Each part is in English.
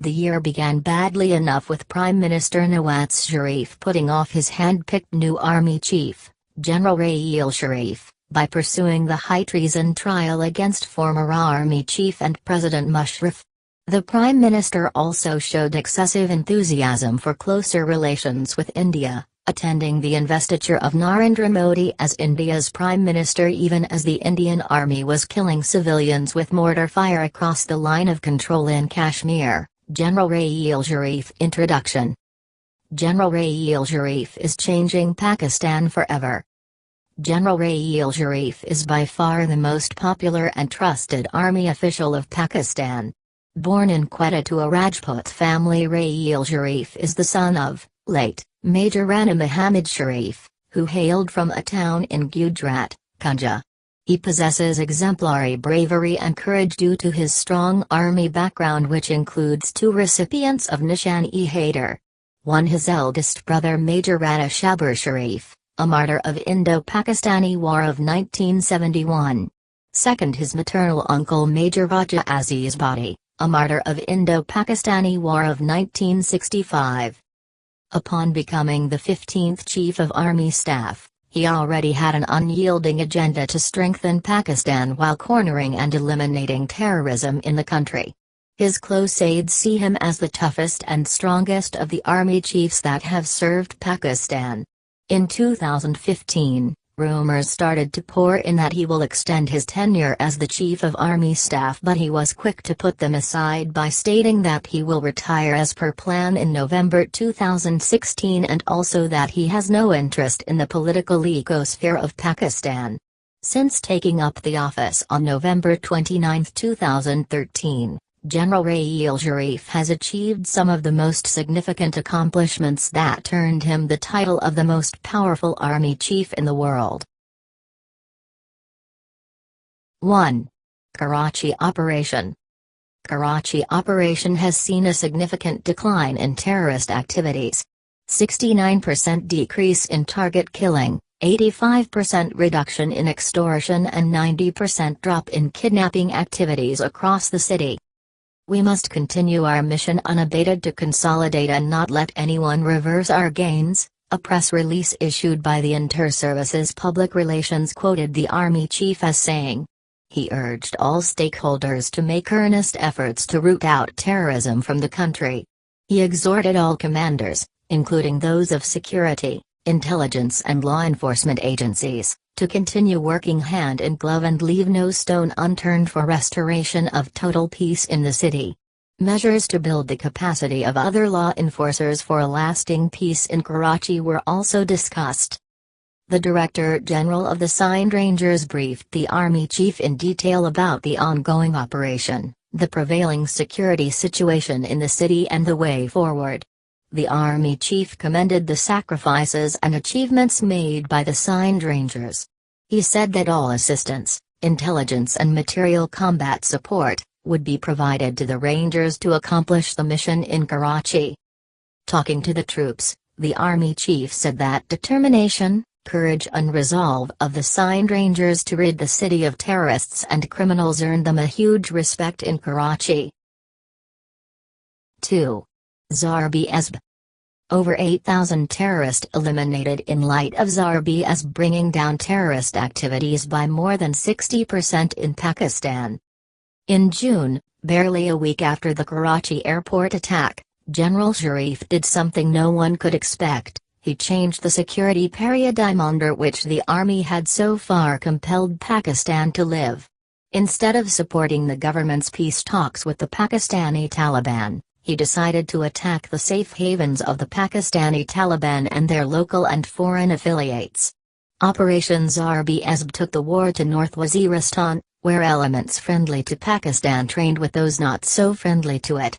The year began badly enough with Prime Minister Nawaz Sharif putting off his hand-picked new army chief, General Raheel Sharif, by pursuing the high treason trial against former army chief and President Musharraf. The Prime Minister also showed excessive enthusiasm for closer relations with India, attending the investiture of Narendra Modi as India's Prime Minister even as the Indian Army was killing civilians with mortar fire across the line of control in Kashmir. General Raheel Sharif Introduction. General Raheel Sharif is changing Pakistan forever. General Raheel Sharif is by far the most popular and trusted army official of Pakistan. Born in Quetta to a Rajput family, Raheel Sharif is the son of, late, Major Rana Muhammad Sharif, who hailed from a town in Gujrat, Kunjah. He possesses exemplary bravery and courage due to his strong army background, which includes 2 recipients of Nishan-e-Haider. 1. His eldest brother Major Rana Shabbir Sharif, a martyr of Indo-Pakistani War of 1971. 2. His maternal uncle Major Raja Aziz Bhatti, a martyr of Indo-Pakistani War of 1965. Upon becoming the 15th Chief of Army Staff, he already had an unyielding agenda to strengthen Pakistan while cornering and eliminating terrorism in the country. His close aides see him as the toughest and strongest of the army chiefs that have served Pakistan. In 2015, rumors started to pour in that he will extend his tenure as the Chief of Army Staff, but he was quick to put them aside by stating that he will retire as per plan in November 2016 and also that he has no interest in the political ecosphere of Pakistan. Since taking up the office on November 29, 2013, General Raheel Sharif has achieved some of the most significant accomplishments that earned him the title of the most powerful army chief in the world. 1. Karachi Operation. Karachi Operation has seen a significant decline in terrorist activities. 69% decrease in target killing, 85% reduction in extortion and 90% drop in kidnapping activities across the city. We must continue our mission unabated to consolidate and not let anyone reverse our gains, a press release issued by the Inter-Services Public Relations quoted the Army Chief as saying. He urged all stakeholders to make earnest efforts to root out terrorism from the country. He exhorted all commanders, including those of security, intelligence and law enforcement agencies, to continue working hand in glove and leave no stone unturned for restoration of total peace in the city. Measures to build the capacity of other law enforcers for a lasting peace in Karachi were also discussed. The Director General of the Signed Rangers briefed the Army Chief in detail about the ongoing operation, the prevailing security situation in the city and the way forward. The Army Chief commended the sacrifices and achievements made by the Signed Rangers. He said that all assistance, intelligence and material combat support would be provided to the Rangers to accomplish the mission in Karachi. Talking to the troops, the Army Chief said that determination, courage and resolve of the Signed Rangers to rid the city of terrorists and criminals earned them a huge respect in Karachi. 2. Zarb-e-Azb. Over 8,000 terrorists eliminated in light of Zarb-e-Azb, bringing down terrorist activities by more than 60% in Pakistan. In June, barely a week after the Karachi airport attack, General Sharif did something no one could expect. He changed the security paradigm under which the army had so far compelled Pakistan to live. Instead of supporting the government's peace talks with the Pakistani Taliban, he decided to attack the safe havens of the Pakistani Taliban and their local and foreign affiliates. Operation Zarb-e-Azb took the war to North Waziristan, where elements friendly to Pakistan trained with those not so friendly to it.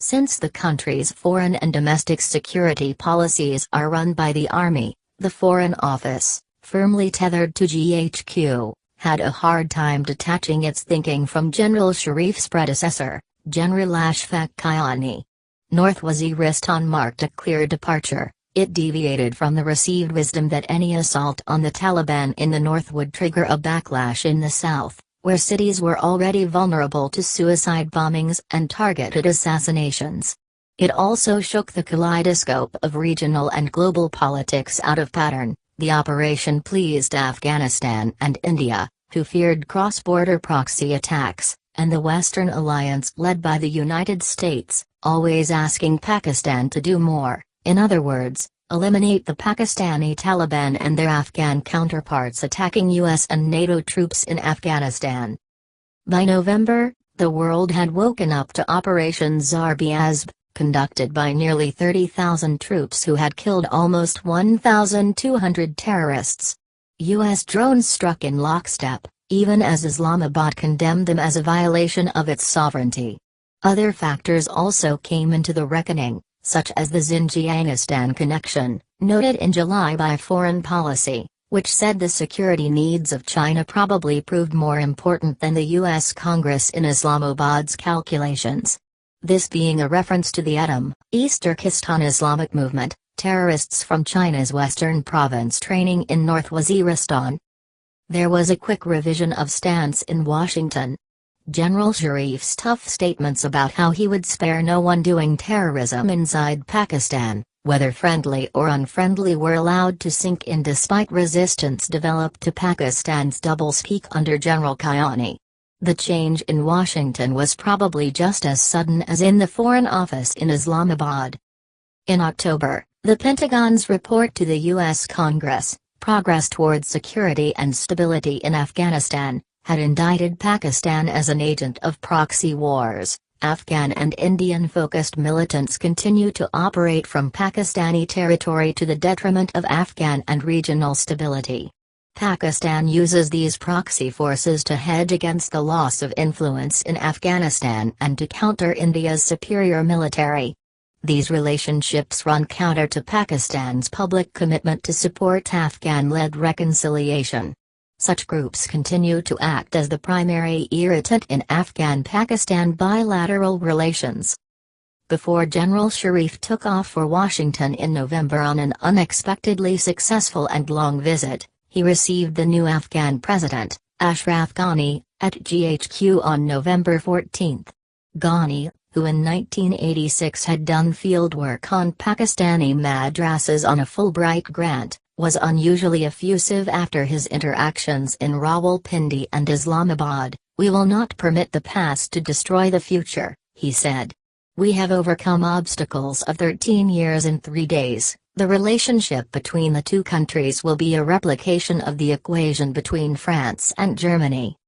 Since the country's foreign and domestic security policies are run by the Army, the Foreign Office, firmly tethered to GHQ, had a hard time detaching its thinking from General Sharif's predecessor, General Ashfaq Kayani. North Waziristan marked a clear departure. It deviated from the received wisdom that any assault on the Taliban in the north would trigger a backlash in the south, where cities were already vulnerable to suicide bombings and targeted assassinations. It also shook the kaleidoscope of regional and global politics out of pattern. The operation pleased Afghanistan and India, who feared cross-border proxy attacks, and the Western alliance led by the United States, always asking Pakistan to do more, in other words, eliminate the Pakistani Taliban and their Afghan counterparts attacking US and NATO troops in Afghanistan. By November, the world had woken up to Operation Zarb-e-Azb, conducted by nearly 30,000 troops who had killed almost 1,200 terrorists. U.S. drones struck in lockstep, even as Islamabad condemned them as a violation of its sovereignty. Other factors also came into the reckoning, such as the Xinjiangistan connection, noted in July by Foreign Policy, which said the security needs of China probably proved more important than the U.S. Congress in Islamabad's calculations. This being a reference to the East Turkestan Islamic movement, terrorists from China's western province training in North Waziristan. There was a quick revision of stance in Washington. General Sharif's tough statements about how he would spare no one doing terrorism inside Pakistan, whether friendly or unfriendly, were allowed to sink in despite resistance developed to Pakistan's doublespeak under General Kiani. The change in Washington was probably just as sudden as in the Foreign Office in Islamabad. In October, the Pentagon's report to the U.S. Congress, Progress Towards Security and Stability in Afghanistan, had indicted Pakistan as an agent of proxy wars. Afghan and Indian-focused militants continue to operate from Pakistani territory to the detriment of Afghan and regional stability. Pakistan uses these proxy forces to hedge against the loss of influence in Afghanistan and to counter India's superior military. These relationships run counter to Pakistan's public commitment to support Afghan-led reconciliation. Such groups continue to act as the primary irritant in Afghan-Pakistan bilateral relations. Before General Sharif took off for Washington in November on an unexpectedly successful and long visit, he received the new Afghan president, Ashraf Ghani, at GHQ on November 14. Ghani, who in 1986 had done fieldwork on Pakistani madrasas on a Fulbright grant, was unusually effusive after his interactions in Rawalpindi and Islamabad. "We will not permit the past to destroy the future," he said. "We have overcome obstacles of 13 years in 3 days. The relationship between the two countries will be a replication of the equation between France and Germany."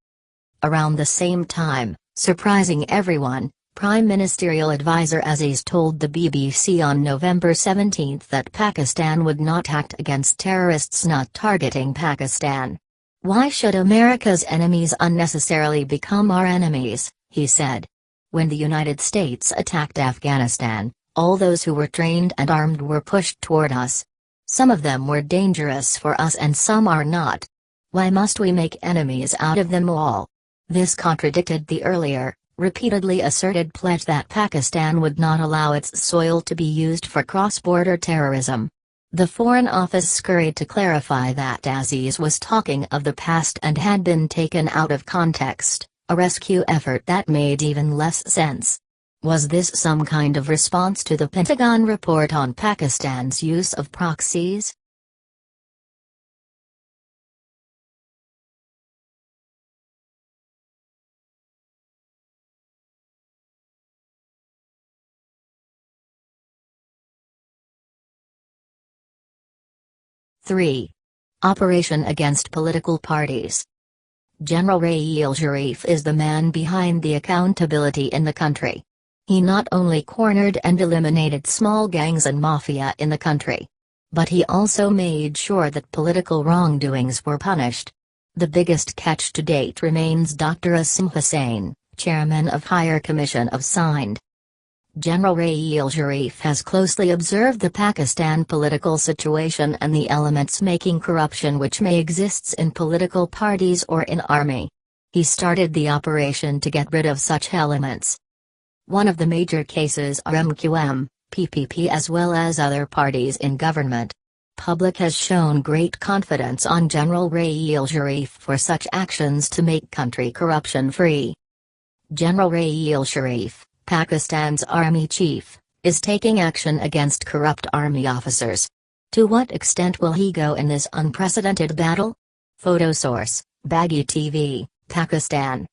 Around the same time, surprising everyone, Prime Ministerial Advisor Aziz told the BBC on November 17 that Pakistan would not act against terrorists not targeting Pakistan. "Why should America's enemies unnecessarily become our enemies?" he said. "When the United States attacked Afghanistan, all those who were trained and armed were pushed toward us. Some of them were dangerous for us and some are not. Why must we make enemies out of them all?" This contradicted the earlier, repeatedly asserted pledge that Pakistan would not allow its soil to be used for cross-border terrorism. The Foreign Office scurried to clarify that Aziz was talking of the past and had been taken out of context, a rescue effort that made even less sense. Was this some kind of response to the Pentagon report on Pakistan's use of proxies? (3) Operation against political parties. General Raheel Sharif is the man behind the accountability in the country. He not only cornered and eliminated small gangs and mafia in the country, but he also made sure that political wrongdoings were punished. The biggest catch to date remains Dr. Asim Hussain, chairman of Higher Commission of Signed. General Raheel Sharif has closely observed the Pakistan political situation and the elements making corruption which may exist in political parties or in army. He started the operation to get rid of such elements. One of the major cases are MQM, PPP as well as other parties in government. public has shown great confidence on General Raheel Sharif for such actions to make country corruption-free. General Raheel Sharif, Pakistan's army chief, is taking action against corrupt army officers. To what extent will he go in this unprecedented battle? Photo source, Baghi TV, Pakistan.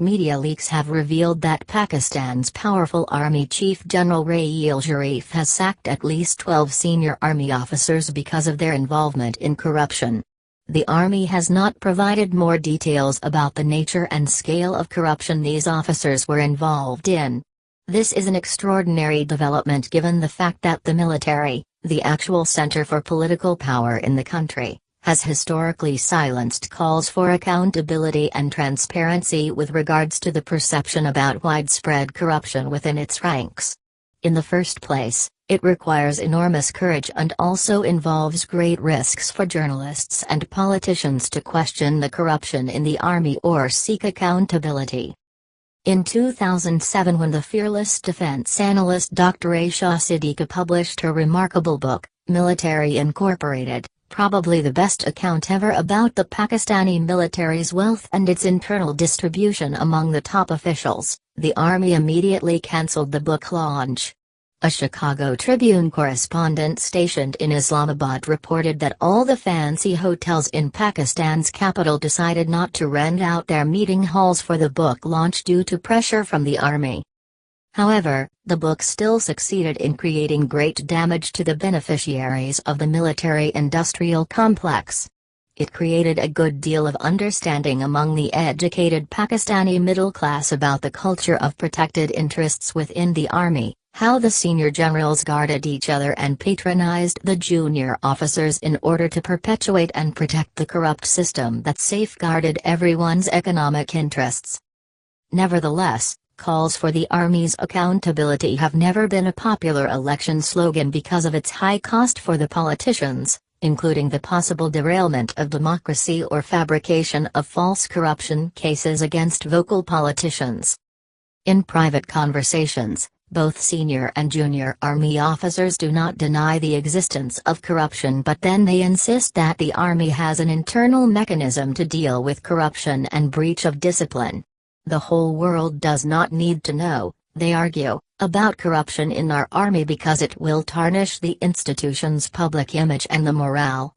Media leaks have revealed that Pakistan's powerful army chief General Raheel Sharif has sacked at least 12 senior army officers because of their involvement in corruption. The army has not provided more details about the nature and scale of corruption these officers were involved in. This is an extraordinary development given the fact that the military, the actual center for political power in the country, has historically silenced calls for accountability and transparency with regards to the perception about widespread corruption within its ranks. In the first place, it requires enormous courage and also involves great risks for journalists and politicians to question the corruption in the army or seek accountability. In 2007, when the fearless defense analyst Dr. Aisha Siddiqui published her remarkable book, Military Incorporated, probably the best account ever about the Pakistani military's wealth and its internal distribution among the top officials, the army immediately cancelled the book launch. A Chicago Tribune correspondent stationed in Islamabad reported that all the fancy hotels in Pakistan's capital decided not to rent out their meeting halls for the book launch due to pressure from the army. However, the book still succeeded in creating great damage to the beneficiaries of the military-industrial complex. It created a good deal of understanding among the educated Pakistani middle class about the culture of protected interests within the army, how the senior generals guarded each other and patronized the junior officers in order to perpetuate and protect the corrupt system that safeguarded everyone's economic interests. Nevertheless, calls for the Army's accountability have never been a popular election slogan because of its high cost for the politicians, including the possible derailment of democracy or fabrication of false corruption cases against vocal politicians. In private conversations, both senior and junior Army officers do not deny the existence of corruption, but then they insist that the Army has an internal mechanism to deal with corruption and breach of discipline. The whole world does not need to know, they argue, about corruption in our army because it will tarnish the institution's public image and the morale.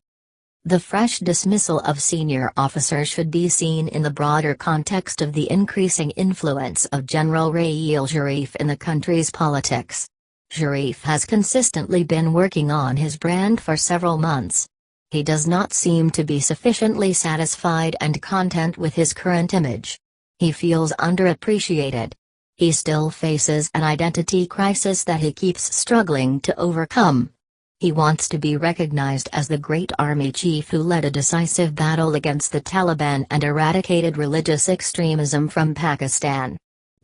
The fresh dismissal of senior officers should be seen in the broader context of the increasing influence of General Raheel Sharif in the country's politics. Sharif has consistently been working on his brand for several months. He does not seem to be sufficiently satisfied and content with his current image. He feels underappreciated. He still faces an identity crisis that he keeps struggling to overcome. He wants to be recognized as the great army chief who led a decisive battle against the Taliban and eradicated religious extremism from Pakistan.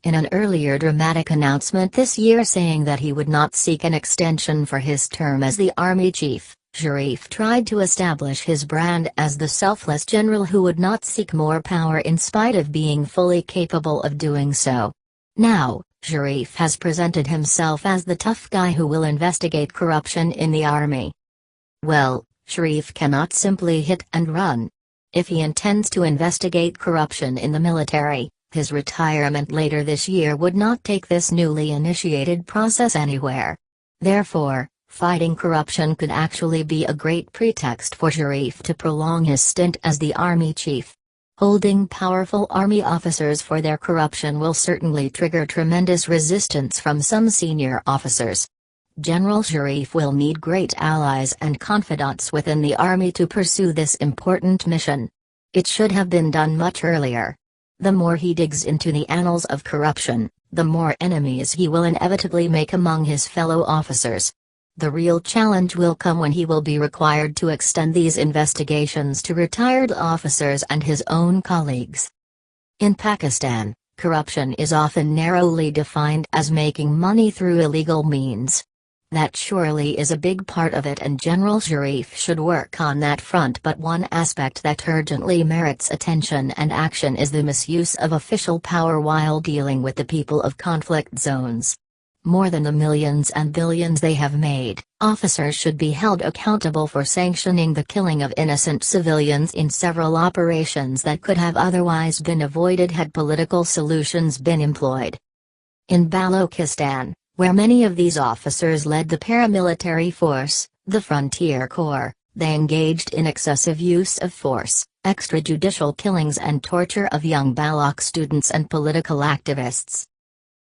In an earlier dramatic announcement this year saying that he would not seek an extension for his term as the army chief, Sharif tried to establish his brand as the selfless general who would not seek more power in spite of being fully capable of doing so. Now, Sharif has presented himself as the tough guy who will investigate corruption in the army. Well, Sharif cannot simply hit and run. If he intends to investigate corruption in the military, his retirement later this year would not take this newly initiated process anywhere. Therefore, fighting corruption could actually be a great pretext for Sharif to prolong his stint as the army chief. Holding powerful army officers for their corruption will certainly trigger tremendous resistance from some senior officers. General Sharif will need great allies and confidants within the army to pursue this important mission. It should have been done much earlier. The more he digs into the annals of corruption, the more enemies he will inevitably make among his fellow officers. The real challenge will come when he will be required to extend these investigations to retired officers and his own colleagues. In Pakistan, corruption is often narrowly defined as making money through illegal means. That surely is a big part of it, and General Sharif should work on that front, but one aspect that urgently merits attention and action is the misuse of official power while dealing with the people of conflict zones. more than the millions and billions they have made. Officers should be held accountable for sanctioning the killing of innocent civilians in several operations that could have otherwise been avoided had political solutions been employed. In Balochistan, where many of these officers led the paramilitary force, the Frontier Corps, they engaged in excessive use of force, extrajudicial killings and torture of young Baloch students and political activists.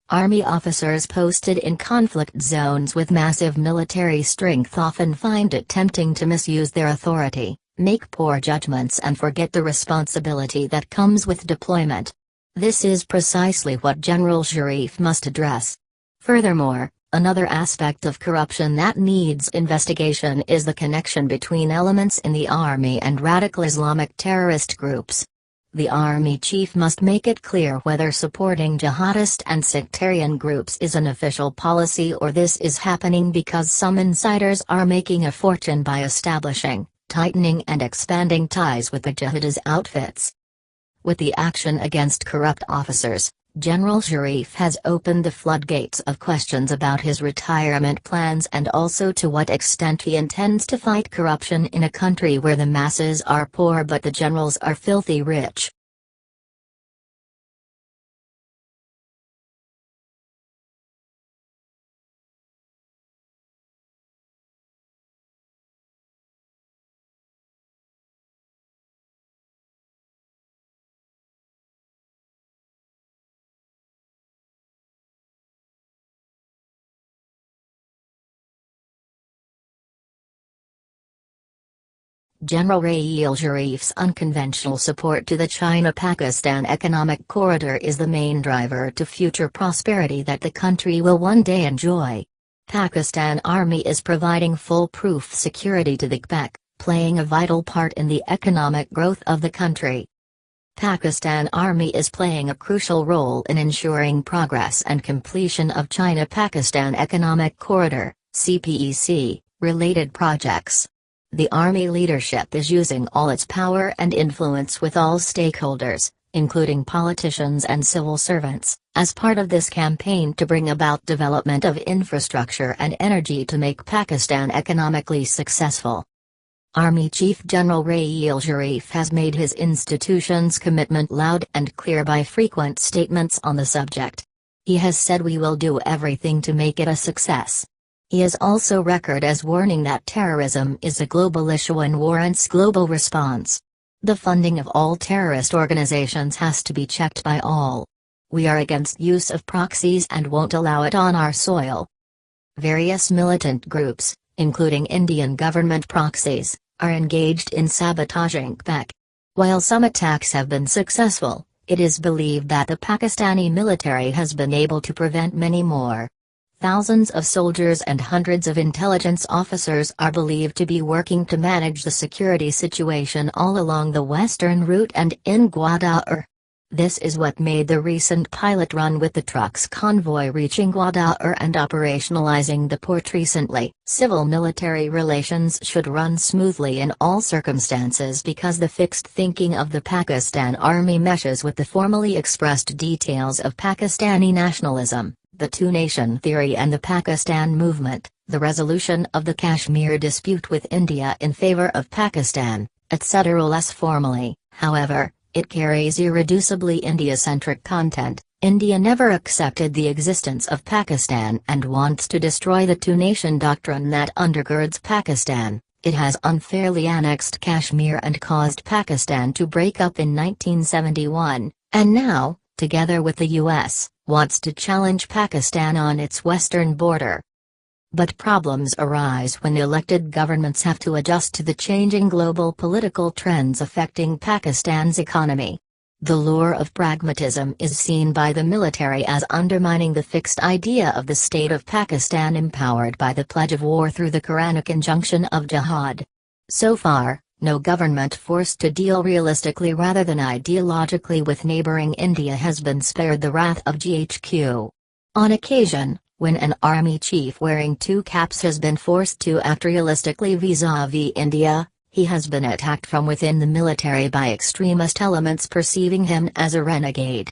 Army officers posted in conflict zones with massive military strength often find it tempting to misuse their authority, make poor judgments and forget the responsibility that comes with deployment. This is precisely what General Sharif must address. Furthermore, another aspect of corruption that needs investigation is the connection between elements in the army and radical Islamic terrorist groups. The army chief must make it clear whether supporting jihadist and sectarian groups is an official policy or this is happening because some insiders are making a fortune by establishing, tightening and expanding ties with the jihadist outfits. With the action against corrupt officers, General Sharif has opened the floodgates of questions about his retirement plans and also to what extent he intends to fight corruption in a country where the masses are poor but the generals are filthy rich. General Raheel Sharif's unconventional support to the China-Pakistan economic corridor is the main driver to future prosperity that the country will one day enjoy. Pakistan Army is providing foolproof security to the CPEC, playing a vital part in the economic growth of the country. Pakistan Army is playing a crucial role in ensuring progress and completion of China-Pakistan Economic Corridor, CPEC, related projects. The Army leadership is using all its power and influence with all stakeholders, including politicians and civil servants, as part of this campaign to bring about development of infrastructure and energy to make Pakistan economically successful. Army Chief General Raheel Sharif has made his institution's commitment loud and clear by frequent statements on the subject. He has said we will do everything to make it a success. He is also recorded as warning that terrorism is a global issue and warrants global response. The funding of all terrorist organizations has to be checked by all. We are against use of proxies and won't allow it on our soil. Various militant groups, including Indian government proxies, are engaged in sabotaging CPEC. While some attacks have been successful, it is believed that the Pakistani military has been able to prevent many more. Thousands of soldiers and hundreds of intelligence officers are believed to be working to manage the security situation all along the western route and in Gwadar. This is what made the recent pilot run with the trucks convoy reaching Gwadar and operationalizing the port recently. Civil-military relations should run smoothly in all circumstances because the fixed thinking of the Pakistan Army meshes with the formally expressed details of Pakistani nationalism, the two-nation theory and the Pakistan movement, the resolution of the Kashmir dispute with India in favor of Pakistan, etc. Less formally, however, it carries irreducibly India-centric content. India never accepted the existence of Pakistan and wants to destroy the two-nation doctrine that undergirds Pakistan. It has unfairly annexed Kashmir and caused Pakistan to break up in 1971, and now, together with the US, wants to challenge Pakistan on its western border. But problems arise when elected governments have to adjust to the changing global political trends affecting Pakistan's economy. The lure of pragmatism is seen by the military as undermining the fixed idea of the state of Pakistan empowered by the pledge of war through the Quranic injunction of jihad. So far, no government forced to deal realistically rather than ideologically with neighboring India has been spared the wrath of GHQ. On occasion, when an army chief wearing two caps has been forced to act realistically vis-à-vis India, he has been attacked from within the military by extremist elements perceiving him as a renegade.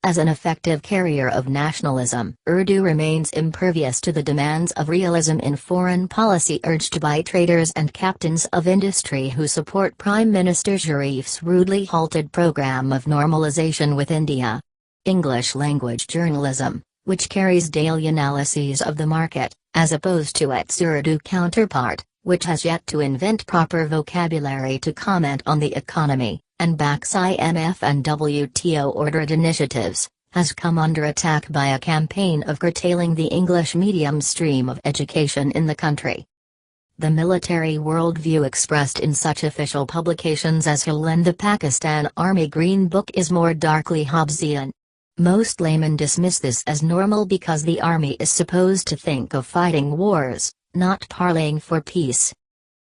As an effective carrier of nationalism, Urdu remains impervious to the demands of realism in foreign policy urged by traders and captains of industry who support Prime Minister Sharif's rudely halted program of normalization with India. English-language journalism, which carries daily analyses of the market, as opposed to its Urdu counterpart, which has yet to invent proper vocabulary to comment on the economy, and backs IMF and WTO-ordered initiatives, has come under attack by a campaign of curtailing the English medium stream of education in the country. The military worldview expressed in such official publications as Hill and the Pakistan Army Green Book is more darkly Hobbesian. Most laymen dismiss this as normal because the army is supposed to think of fighting wars, not parleying for peace.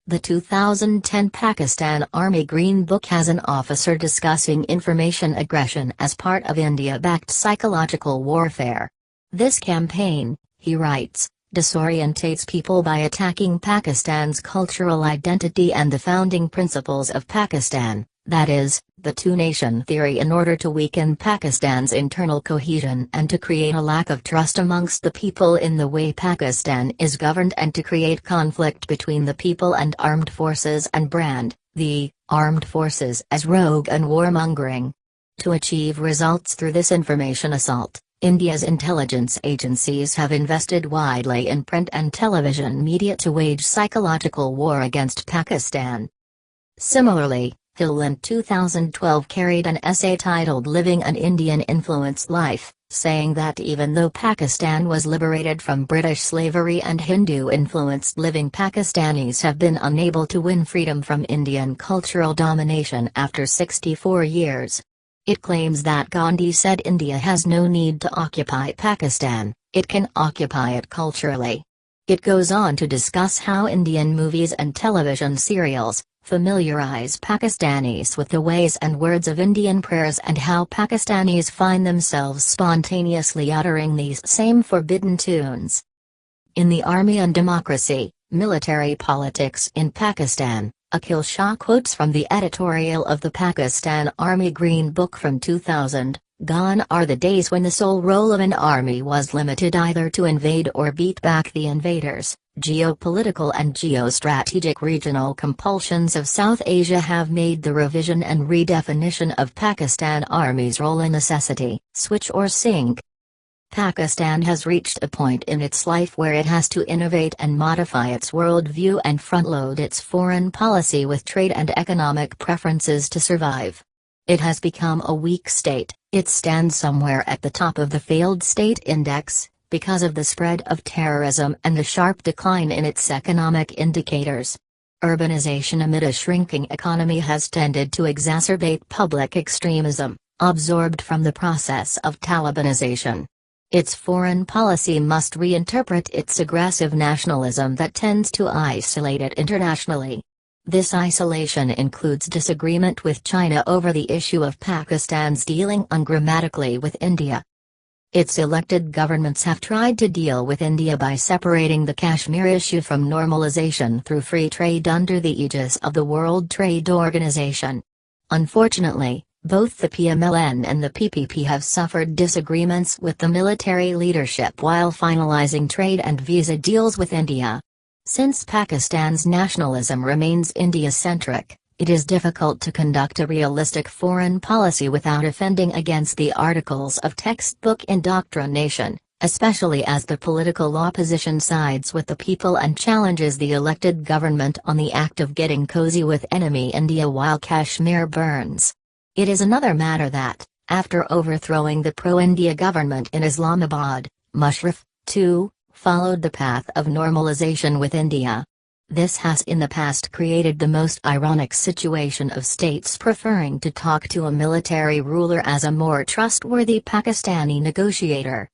The 2010 Pakistan Army Green Book has an officer discussing information aggression as part of India-backed psychological warfare. This campaign, he writes, disorientates people by attacking Pakistan's cultural identity and the founding principles of Pakistan, that is, the two-nation theory, in order to weaken Pakistan's internal cohesion and to create a lack of trust amongst the people in the way Pakistan is governed, and to create conflict between the people and armed forces and brand the armed forces as rogue and warmongering. To achieve results through this information assault, India's intelligence agencies have invested widely in print and television media to wage psychological war against Pakistan. Similarly, Hill in 2012 carried an essay titled Living an Indian-Influenced Life, saying that even though Pakistan was liberated from British slavery and Hindu-influenced living, Pakistanis have been unable to win freedom from Indian cultural domination after 64 years. It claims that Gandhi said India has no need to occupy Pakistan, it can occupy it culturally. It goes on to discuss how Indian movies and television serials familiarize Pakistanis with the ways and words of Indian prayers, and how Pakistanis find themselves spontaneously uttering these same forbidden tunes. In The Army and Democracy, Military Politics in Pakistan, Akhil Shah quotes from the editorial of the Pakistan Army Green Book from 2000, "Gone are the days when the sole role of an army was limited either to invade or beat back the invaders. Geopolitical and geostrategic regional compulsions of South Asia have made the revision and redefinition of Pakistan Army's role a necessity, switch or sink." Pakistan has reached a point in its life where it has to innovate and modify its worldview and front-load its foreign policy with trade and economic preferences to survive. It has become a weak state. It stands somewhere at the top of the failed state index, because of the spread of terrorism and the sharp decline in its economic indicators. Urbanization amid a shrinking economy has tended to exacerbate public extremism, absorbed from the process of Talibanization. Its foreign policy must reinterpret its aggressive nationalism that tends to isolate it internationally. This isolation includes disagreement with China over the issue of Pakistan's dealing ungrammatically with India. Its elected governments have tried to deal with India by separating the Kashmir issue from normalization through free trade under the aegis of the World Trade Organization. Unfortunately, both the PMLN and the PPP have suffered disagreements with the military leadership while finalizing trade and visa deals with India. Since Pakistan's nationalism remains India-centric, it is difficult to conduct a realistic foreign policy without offending against the articles of textbook indoctrination, especially as the political opposition sides with the people and challenges the elected government on the act of getting cozy with enemy India while Kashmir burns. It is another matter that, after overthrowing the pro-India government in Islamabad, Musharraf, too, followed the path of normalization with India. This has in the past created the most ironic situation of states preferring to talk to a military ruler as a more trustworthy Pakistani negotiator.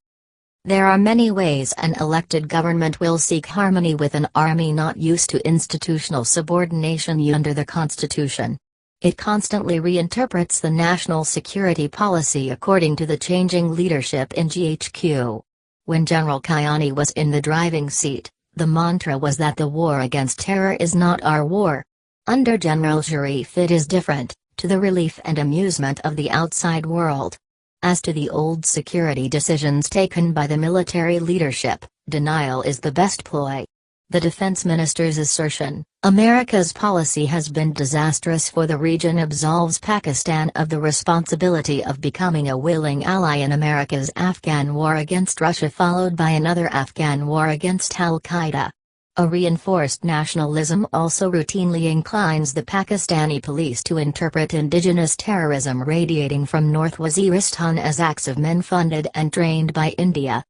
There are many ways an elected government will seek harmony with an army not used to institutional subordination under the constitution. It constantly reinterprets the national security policy according to the changing leadership in GHQ. When General Kayani was in the driving seat, the mantra was that the war against terror is not our war. Under General Sharif it is different, to the relief and amusement of the outside world. As to the old security decisions taken by the military leadership, denial is the best ploy. The defense minister's assertion, America's policy has been disastrous for the region, absolves Pakistan of the responsibility of becoming a willing ally in America's Afghan war against Russia, followed by another Afghan war against Al-Qaeda. A reinforced nationalism also routinely inclines the Pakistani police to interpret indigenous terrorism radiating from North Waziristan as acts of men funded and trained by India.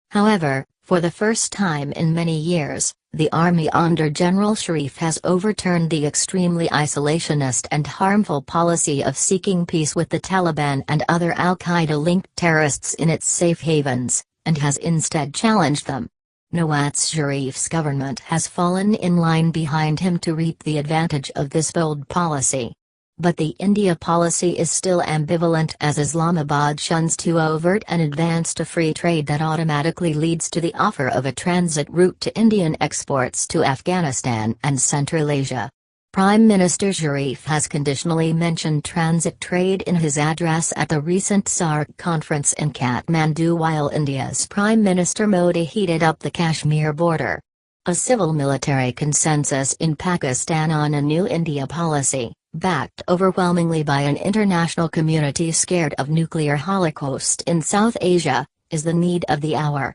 However, for the first time in many years, the army under General Sharif has overturned the extremely isolationist and harmful policy of seeking peace with the Taliban and other Al-Qaeda-linked terrorists in its safe havens, and has instead challenged them. Nawaz Sharif's government has fallen in line behind him to reap the advantage of this bold policy. But the India policy is still ambivalent, as Islamabad shuns too overt an advance to free trade that automatically leads to the offer of a transit route to Indian exports to Afghanistan and Central Asia. Prime Minister Sharif has conditionally mentioned transit trade in his address at the recent SAARC conference in Kathmandu, while India's Prime Minister Modi heated up the Kashmir border. A civil-military consensus in Pakistan on a new India policy, backed overwhelmingly by an international community scared of nuclear holocaust in South Asia, is the need of the hour.